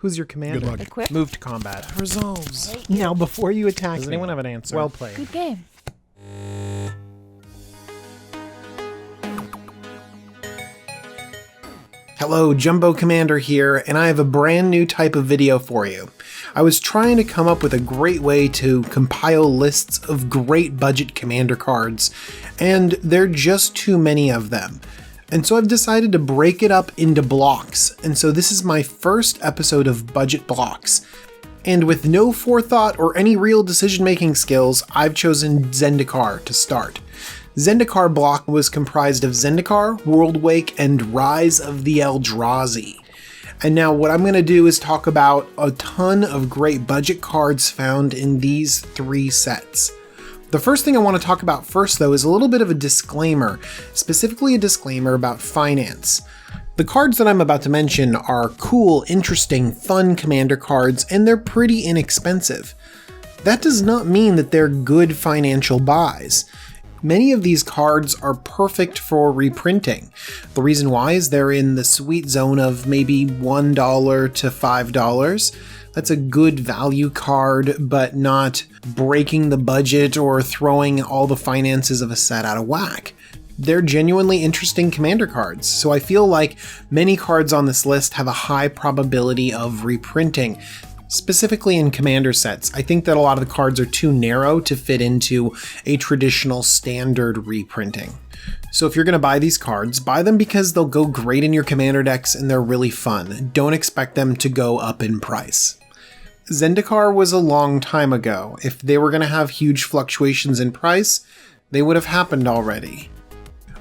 Who's your commander? Good luck. Equip. Move to combat. Resolves. Now, before you attack Does me, anyone have an answer? well played. Good game. Hello, Jumbo Commander here, and I have a brand new type of video for you. I was trying to come up with a great way to compile lists of great budget commander cards, and there are just too many of them. And so I've decided to break it up into blocks, and so this is my first episode of Budget Blocks. And with no forethought or any real decision-making skills, I've chosen Zendikar to start. Zendikar block was comprised of Zendikar, Worldwake, and Rise of the Eldrazi. And now what I'm going to do is talk about a ton of great budget cards found in these three sets. The first thing I want to talk about first, though, is a little bit of a disclaimer, specifically a disclaimer about finance. The cards that I'm about to mention are cool, interesting, fun commander cards, and they're pretty inexpensive. That does not mean that they're good financial buys. Many of these cards are perfect for reprinting. The reason why is they're in the sweet zone of maybe $1 to $5. That's a good value card, but not breaking the budget or throwing all the finances of a set out of whack. They're genuinely interesting commander cards, so I feel like many cards on this list have a high probability of reprinting. Specifically in commander sets, I think that a lot of the cards are too narrow to fit into a traditional standard reprinting. So if you're going to buy these cards, buy them because they'll go great in your commander decks and they're really fun. Don't expect them to go up in price. Zendikar was a long time ago. If they were going to have huge fluctuations in price, they would have happened already.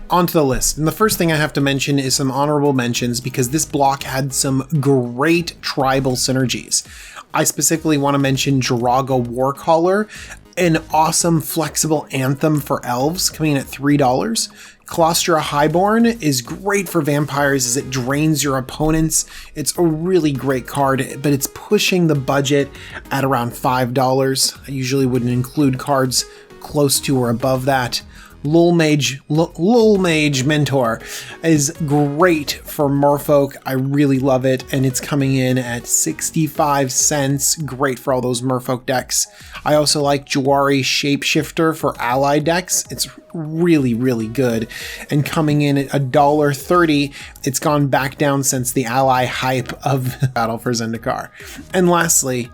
Onto the list, and the first thing I have to mention is some honorable mentions because this block had some great tribal synergies. I specifically want to mention Jiraga Warcaller, an awesome flexible anthem for elves coming in at $3. Colostra Highborn is great for vampires as it drains your opponents. It's a really great card, but it's pushing the budget at around $5. I usually wouldn't include cards close to or above that. Lul Mage Mentor is great for Merfolk. I really love it, and it's coming in at 65 cents. Great for all those Merfolk decks. I also like Jawari Shapeshifter for ally decks. It's really, really good. And coming in at $1.30, it's gone back down since the ally hype of Battle for Zendikar. And lastly,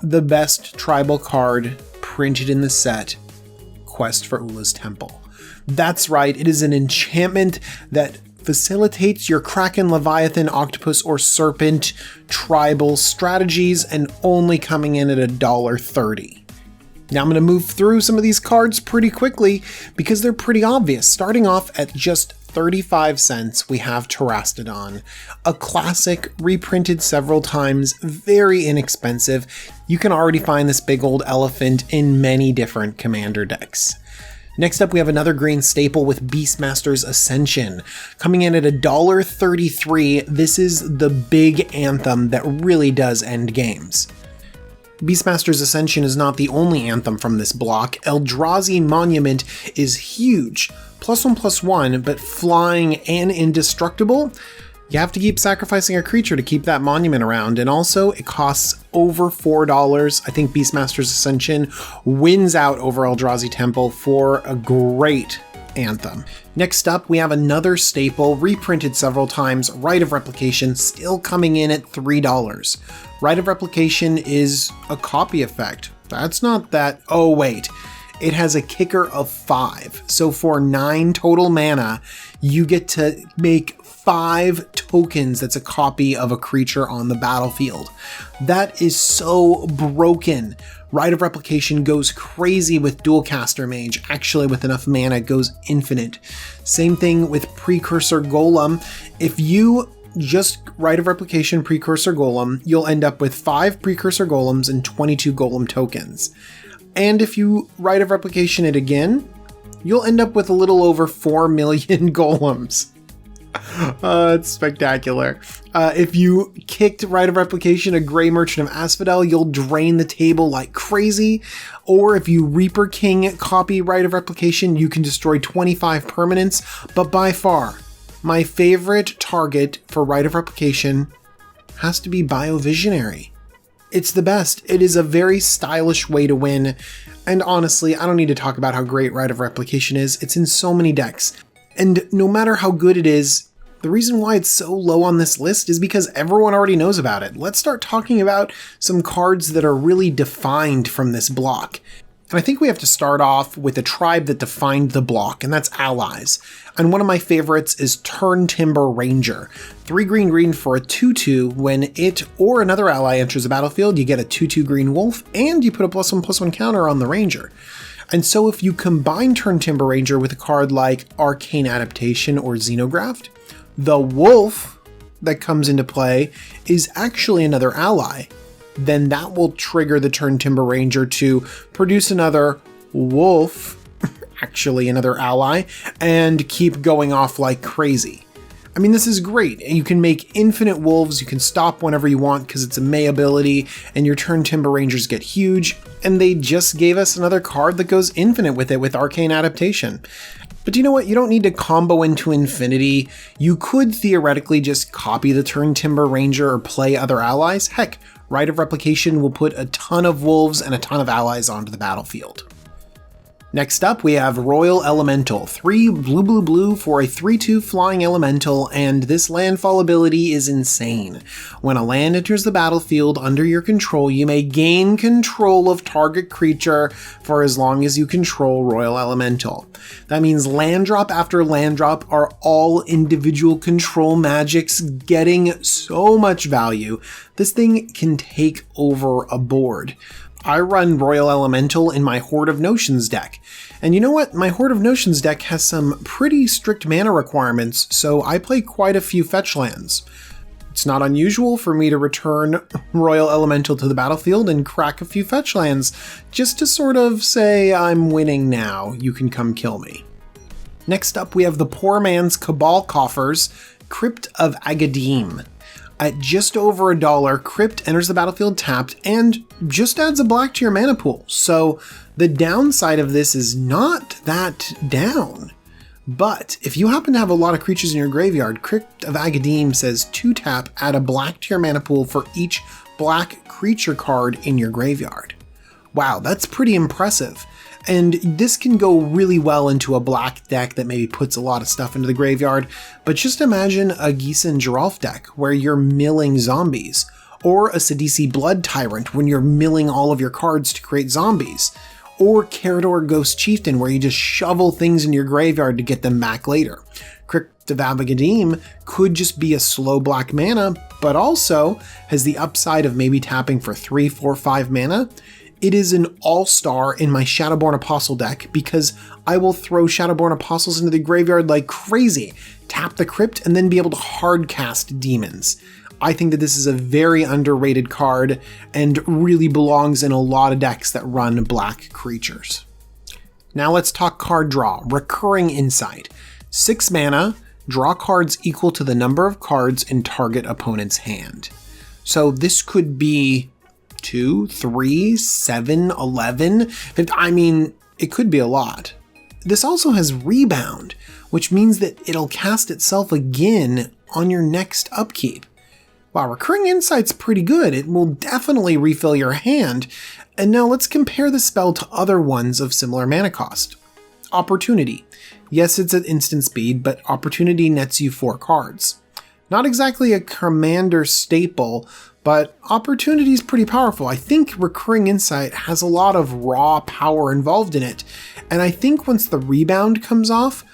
the best tribal card printed in the set, Quest for Ula's Temple. That's right, it is an enchantment that facilitates your Kraken, Leviathan, Octopus, or Serpent tribal strategies and only coming in at $1.30. Now I'm going to move through some of these cards pretty quickly because they're pretty obvious. Starting off at just 35 cents, we have Terastodon, a classic reprinted several times, very inexpensive. You can already find this big old elephant in many different commander decks. Next up, we have another green staple with Beastmasters Ascension. Coming in at $1.33, this is the big anthem that really does end games. Beastmasters Ascension is not the only anthem from this block. Eldrazi Monument is huge. +1/+1, but flying and indestructible. You have to keep sacrificing a creature to keep that monument around, and also it costs over $4. I think Beastmasters Ascension wins out over Eldrazi Temple for a great anthem. Next up, we have another staple, reprinted several times, Rite of Replication, still coming in at $3. Rite of Replication is a copy effect. That's not that... Oh, wait. It has a kicker of 5. So for 9 total mana, you get to make 5 tokens that's a copy of a creature on the battlefield. That is so broken. Rite of Replication goes crazy with Dualcaster Mage. Actually, with enough mana, it goes infinite. Same thing with Precursor Golem. If you just Rite of Replication Precursor Golem, you'll end up with 5 Precursor Golems and 22 Golem tokens. And if you Rite of Replication it again, you'll end up with a little over 4 million golems. It's spectacular. If you kicked Rite of Replication a Grey Merchant of Asphodel, you'll drain the table like crazy. Or if you Reaper King copy Rite of Replication, you can destroy 25 permanents. But by far, my favorite target for Rite of Replication has to be Biovisionary. It's the best. It is a very stylish way to win, and honestly, I don't need to talk about how great Rite of Replication is. It's in so many decks, and no matter how good it is, the reason why it's so low on this list is because everyone already knows about it. Let's start talking about some cards that are really defined from this block. And I think we have to start off with a tribe that defined the block, and that's allies. And one of my favorites is Turntimber Ranger. 3 green for a 2/2. When it or another ally enters the battlefield, you get a 2/2 green wolf, and you put a +1/+1 counter on the ranger. And so if you combine Turntimber Ranger with a card like Arcane Adaptation or Xenograft, the wolf that comes into play is actually another ally. Then that will trigger the Turntimber Ranger to produce another wolf, actually another ally, and keep going off like crazy. I mean, this is great. You can make infinite wolves, you can stop whenever you want because it's a May ability, and your Turntimber Rangers get huge, and they just gave us another card that goes infinite with it with Arcane Adaptation. But you know what? You don't need to combo into infinity. You could theoretically just copy the Turntimber Ranger or play other allies. Heck, Rite of Replication will put a ton of wolves and a ton of allies onto the battlefield. Next up, we have Royal Elemental. 3 blue for a 3/2 flying elemental, and this landfall ability is insane. When a land enters the battlefield under your control, you may gain control of target creature for as long as you control Royal Elemental. That means land drop after land drop are all individual control magics getting so much value. This thing can take over a board. I run Royal Elemental in my Horde of Notions deck. And you know what? My Horde of Notions deck has some pretty strict mana requirements, so I play quite a few fetch lands. It's not unusual for me to return Royal Elemental to the battlefield and crack a few fetch lands, just to sort of say, I'm winning now, you can come kill me. Next up, we have the Poor Man's Cabal Coffers, Crypt of Agadim. At just over $1, Crypt enters the battlefield tapped and just adds a black to your mana pool. So the downside of this is not that down. But if you happen to have a lot of creatures in your graveyard, Crypt of Agadim says 2 tap, add a black to your mana pool for each black creature card in your graveyard. Wow, that's pretty impressive. And this can go really well into a black deck that maybe puts a lot of stuff into the graveyard, but just imagine a Gisa and Geralf deck where you're milling zombies, or a Sidisi Blood Tyrant when you're milling all of your cards to create zombies, or Carador Ghost Chieftain where you just shovel things in your graveyard to get them back later. Crypt of Agadim could just be a slow black mana, but also has the upside of maybe tapping for 3, 4, 5 mana. It is an all-star in my Shadowborn Apostle deck because I will throw Shadowborn Apostles into the graveyard like crazy, tap the Crypt, and then be able to hardcast demons. I think that this is a very underrated card and really belongs in a lot of decks that run black creatures. Now let's talk card draw. Recurring Insight. 6 mana, draw cards equal to the number of cards in target opponent's hand. So this could be 2, 3, 7, 11. I mean, it could be a lot. This also has Rebound, which means that it'll cast itself again on your next upkeep. Wow, Recurring Insight's pretty good. It will definitely refill your hand. And now let's compare the spell to other ones of similar mana cost. Opportunity. Yes, it's at instant speed, but Opportunity nets you 4 cards. Not exactly a commander staple, but Opportunity is pretty powerful. I think Recurring Insight has a lot of raw power involved in it, and I think once the Rebound comes off,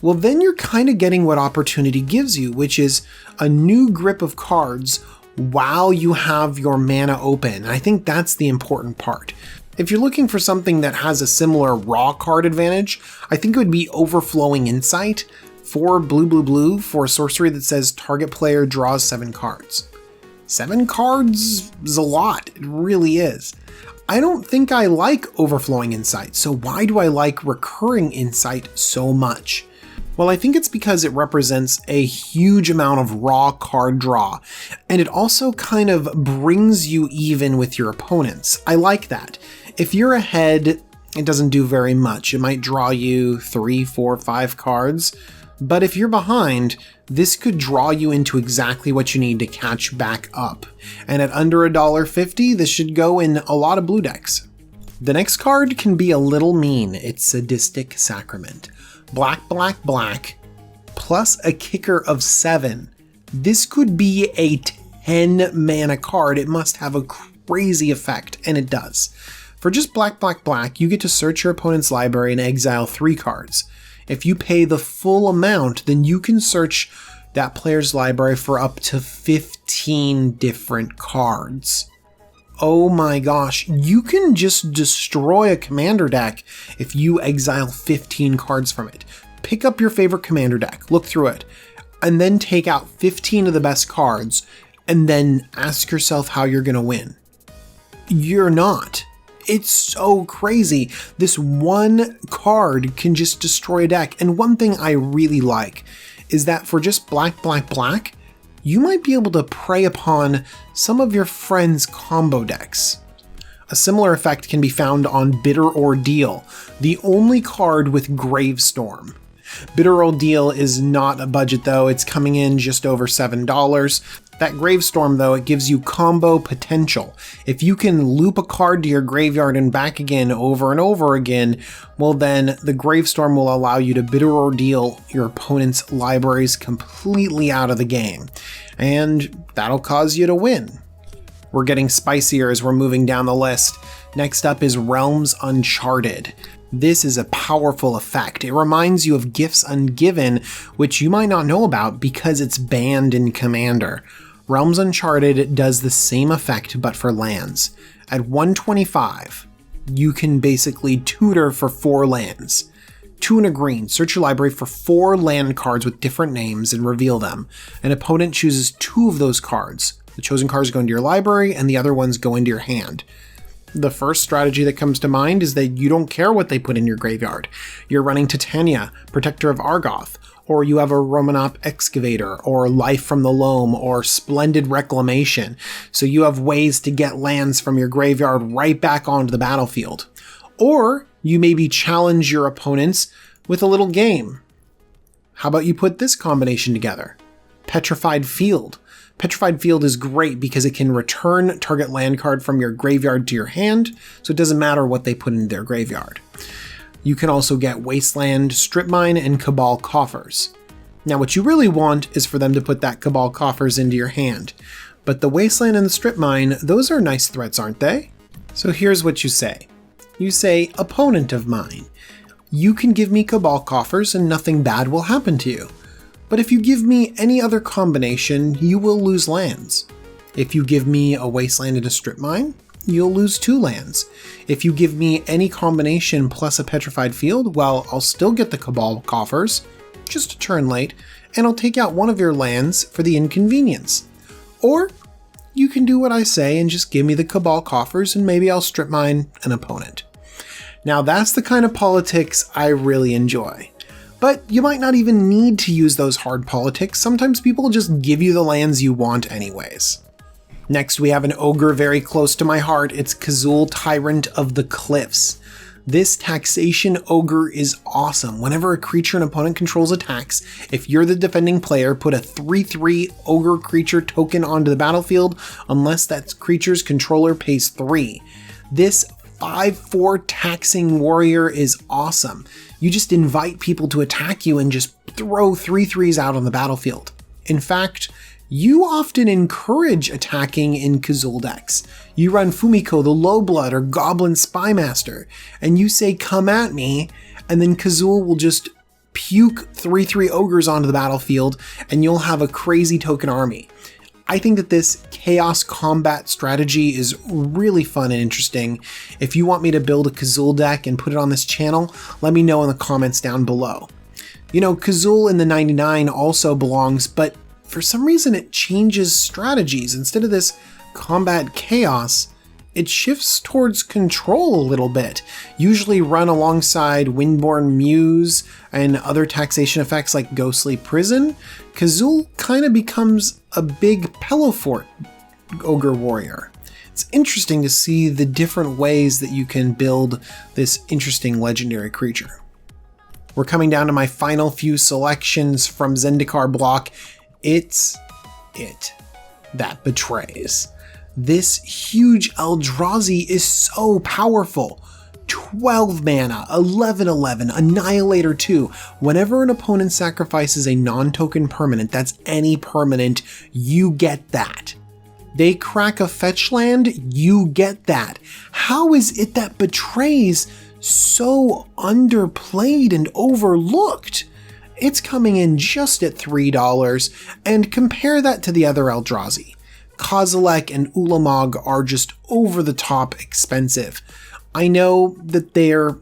well then you're kind of getting what Opportunity gives you, which is a new grip of cards while you have your mana open. And I think that's the important part. If you're looking for something that has a similar raw card advantage, I think it would be Overflowing Insight. 4 blue for a sorcery that says target player draws 7 cards. 7 cards is a lot, it really is. I don't think I like Overflowing Insight, so why do I like Recurring Insight so much? Well, I think it's because it represents a huge amount of raw card draw, and it also kind of brings you even with your opponents. I like that. If you're ahead, it doesn't do very much. It might draw you 3, 4, 5 cards, But if you're behind, this could draw you into exactly what you need to catch back up. And at under $1.50, this should go in a lot of blue decks. The next card can be a little mean. It's Sadistic Sacrament. Black, black, black, plus a kicker of 7. This could be a 10 mana card. It must have a crazy effect, and it does. For just black, black, black, you get to search your opponent's library and exile 3 cards. If you pay the full amount, then you can search that player's library for up to 15 different cards. Oh my gosh, you can just destroy a commander deck if you exile 15 cards from it. Pick up your favorite commander deck, look through it, and then take out 15 of the best cards, and then ask yourself how you're going to win. You're not. It's so crazy. This one card can just destroy a deck. And one thing I really like is that for just black, black, black, you might be able to prey upon some of your friends' combo decks. A similar effect can be found on Bitter Ordeal, the only card with Gravestorm. Bitter Ordeal is not a budget though, it's coming in just over $7. That Gravestorm though, it gives you combo potential. If you can loop a card to your graveyard and back again over and over again, well then the Gravestorm will allow you to Bitter Ordeal your opponent's libraries completely out of the game. And that'll cause you to win. We're getting spicier as we're moving down the list. Next up is Realms Uncharted. This is a powerful effect. It reminds you of Gifts Ungiven, which you might not know about because it's banned in Commander. Realms Uncharted does the same effect but for lands. At 125, you can basically tutor for 4 lands. 2 and a green, search your library for 4 land cards with different names and reveal them. An opponent chooses 2 of those cards. The chosen cards go into your library and the other ones go into your hand. The first strategy that comes to mind is that you don't care what they put in your graveyard. You're running Titania, Protector of Argoth, or you have a Romanop Excavator, or Life from the Loam, or Splendid Reclamation, so you have ways to get lands from your graveyard right back onto the battlefield. Or you maybe challenge your opponents with a little game. How about you put this combination together? Petrified Field. Petrified Field is great because it can return target land card from your graveyard to your hand, so it doesn't matter what they put in their graveyard. You can also get Wasteland, Strip Mine, and Cabal Coffers. Now what you really want is for them to put that Cabal Coffers into your hand. But the Wasteland and the Strip Mine, those are nice threats, aren't they? So here's what you say. You say, opponent of mine, you can give me Cabal Coffers and nothing bad will happen to you. But if you give me any other combination, you will lose lands. If you give me a Wasteland and a Strip Mine, you'll lose 2 lands. If you give me any combination plus a Petrified Field, well, I'll still get the Cabal Coffers, just a turn late, and I'll take out one of your lands for the inconvenience. Or you can do what I say and just give me the Cabal Coffers and maybe I'll Strip Mine an opponent. Now that's the kind of politics I really enjoy. But you might not even need to use those hard politics. Sometimes people just give you the lands you want anyways. Next, we have an ogre very close to my heart. It's Casull, Tyrant of the Cliffs. This taxation ogre is awesome. Whenever a creature an opponent controls attacks, if you're the defending player, put a 3/3 ogre creature token onto the battlefield unless that creature's controller pays 3. This 5/4 taxing warrior is awesome. You just invite people to attack you and just throw 3/3s out on the battlefield. In fact, you often encourage attacking in Casull decks. You run Fumiko the Lowblood or Goblin Spymaster, and you say, come at me, and then Casull will just puke 3/3 ogres onto the battlefield, and you'll have a crazy token army. I think that this chaos combat strategy is really fun and interesting. If you want me to build a Casull deck and put it on this channel, let me know in the comments down below. You know, Casull in the 99 also belongs, but for some reason it changes strategies. Instead of this combat chaos, it shifts towards control a little bit. Usually run alongside Windborn Muse and other taxation effects like Ghostly Prison, Casull kind of becomes a big Pellowfort ogre warrior. It's interesting to see the different ways that you can build this interesting legendary creature. We're coming down to my final few selections from Zendikar block. It's it that betrays. This huge Eldrazi is so powerful. 12 mana, 11/11, Annihilator 2. Whenever an opponent sacrifices a non-token permanent, that's any permanent, you get that. They crack a fetch land, you get that. How is it that betrays so underplayed and overlooked? It's coming in just at $3, and compare that to the other Eldrazi. Kozilek and Ulamog are just over the top expensive. I know that they're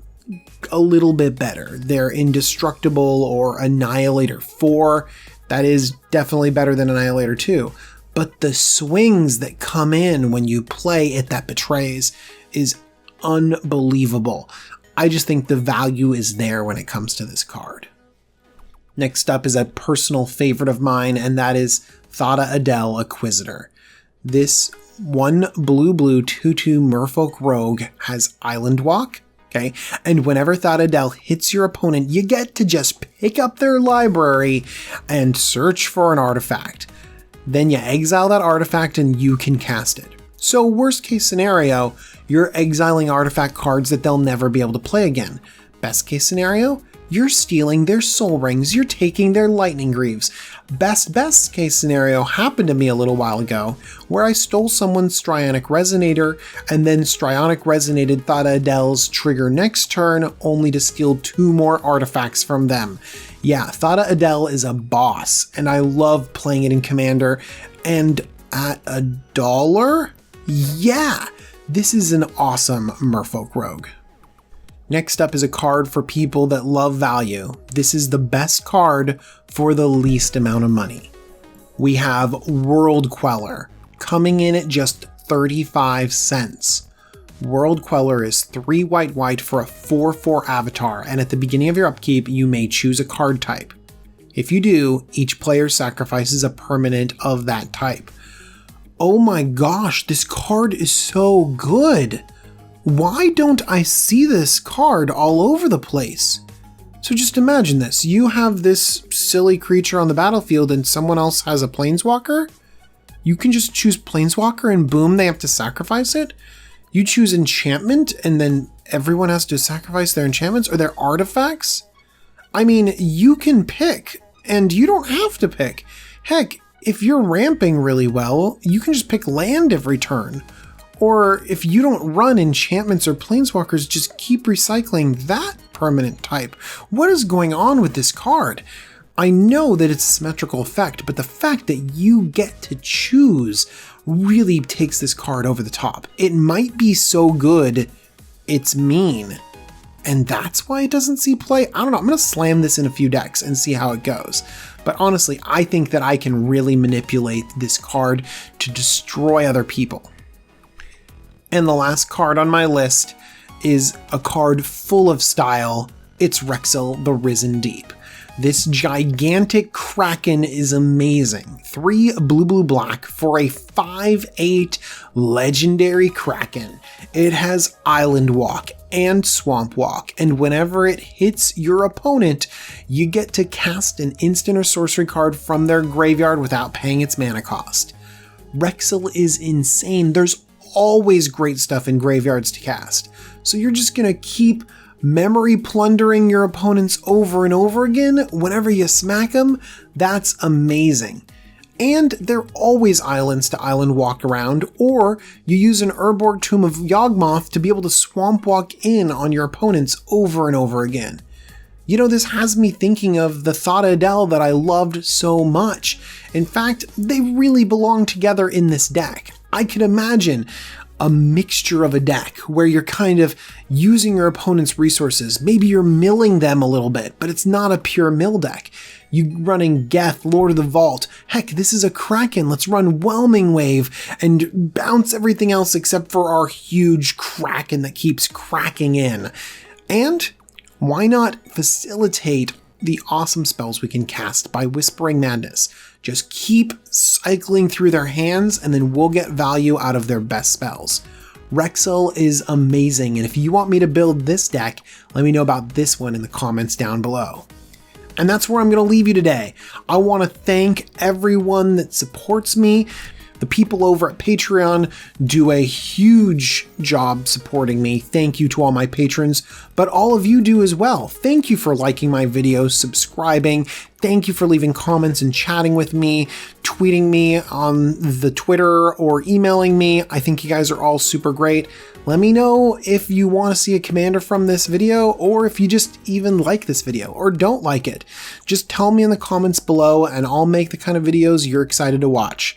a little bit better. They're Indestructible or Annihilator 4. That is definitely better than Annihilator 2. But the swings that come in when you play It That Betrays is unbelievable. I just think the value is there when it comes to this card. Next up is a personal favorite of mine, and that is Thada Adel Acquisitor. This 1 blue 2/2 Merfolk Rogue has Island Walk, okay? And whenever Thada Adel hits your opponent, you get to just pick up their library and search for an artifact. Then you exile that artifact and you can cast it. So worst case scenario, you're exiling artifact cards that they'll never be able to play again. Best case scenario, you're stealing their soul rings, you're taking their lightning greaves. Best case scenario happened to me a little while ago, where I stole someone's Strionic Resonator, and then Strionic Resonated Thada Adel's trigger next turn, only to steal 2 more artifacts from them. Yeah, Thada Adel is a boss, and I love playing it in Commander, and at $1? Yeah, this is an awesome Merfolk Rogue. Next up is a card for people that love value. This is the best card for the least amount of money. We have World Queller, coming in at just 35 cents. World Queller is 3 white for a 4/4 avatar, and at the beginning of your upkeep, you may choose a card type. If you do, each player sacrifices a permanent of that type. Oh my gosh, this card is so good! Why don't I see this card all over the place? So just imagine this. You have this silly creature on the battlefield and someone else has a Planeswalker? You can just choose Planeswalker and boom, they have to sacrifice it? You choose enchantment and then everyone has to sacrifice their enchantments or their artifacts? I mean, you can pick and you don't have to pick. Heck, if you're ramping really well, you can just pick land every turn. Or if you don't run enchantments or planeswalkers, just keep recycling that permanent type. What is going on with this card? I know that it's a symmetrical effect, but the fact that you get to choose really takes this card over the top. It might be so good, it's mean. And that's why it doesn't see play. I don't know, I'm gonna slam this in a few decks and see how it goes. But honestly, I think that I can really manipulate this card to destroy other people. And the last card on my list is a card full of style. It's Rexel, the Risen Deep. This gigantic Kraken is amazing. 3 blue for a 5/8 legendary Kraken. It has Island Walk and Swamp Walk, and whenever it hits your opponent, you get to cast an instant or sorcery card from their graveyard without paying its mana cost. Rexel is insane. There's always great stuff in graveyards to cast. So you're just gonna keep memory plundering your opponents over and over again whenever you smack them? That's amazing. And there are always islands to island walk around, or you use an Urborg Tomb of Yawgmoth to be able to swamp walk in on your opponents over and over again. You know, this has me thinking of the Thada Adel that I loved so much. In fact, they really belong together in this deck. I could imagine a mixture of a deck where you're kind of using your opponent's resources. Maybe you're milling them a little bit, but it's not a pure mill deck. You running Geth, Lord of the Vault. Heck, this is a Kraken. Let's run Whelming Wave and bounce everything else except for our huge Kraken that keeps cracking in. And why not facilitate the awesome spells we can cast by Whispering Madness? Just keep cycling through their hands and then we'll get value out of their best spells. Rexel is amazing, and if you want me to build this deck, let me know about this one in the comments down below. And that's where I'm going to leave you today. I want to thank everyone that supports me. The people over at Patreon do a huge job supporting me. Thank you to all my patrons, but all of you do as well. Thank you for liking my videos, subscribing. Thank you for leaving comments and chatting with me, tweeting me on the Twitter or emailing me. I think you guys are all super great. Let me know if you want to see a commander from this video, or if you just even like this video or don't like it. Just tell me in the comments below and I'll make the kind of videos you're excited to watch.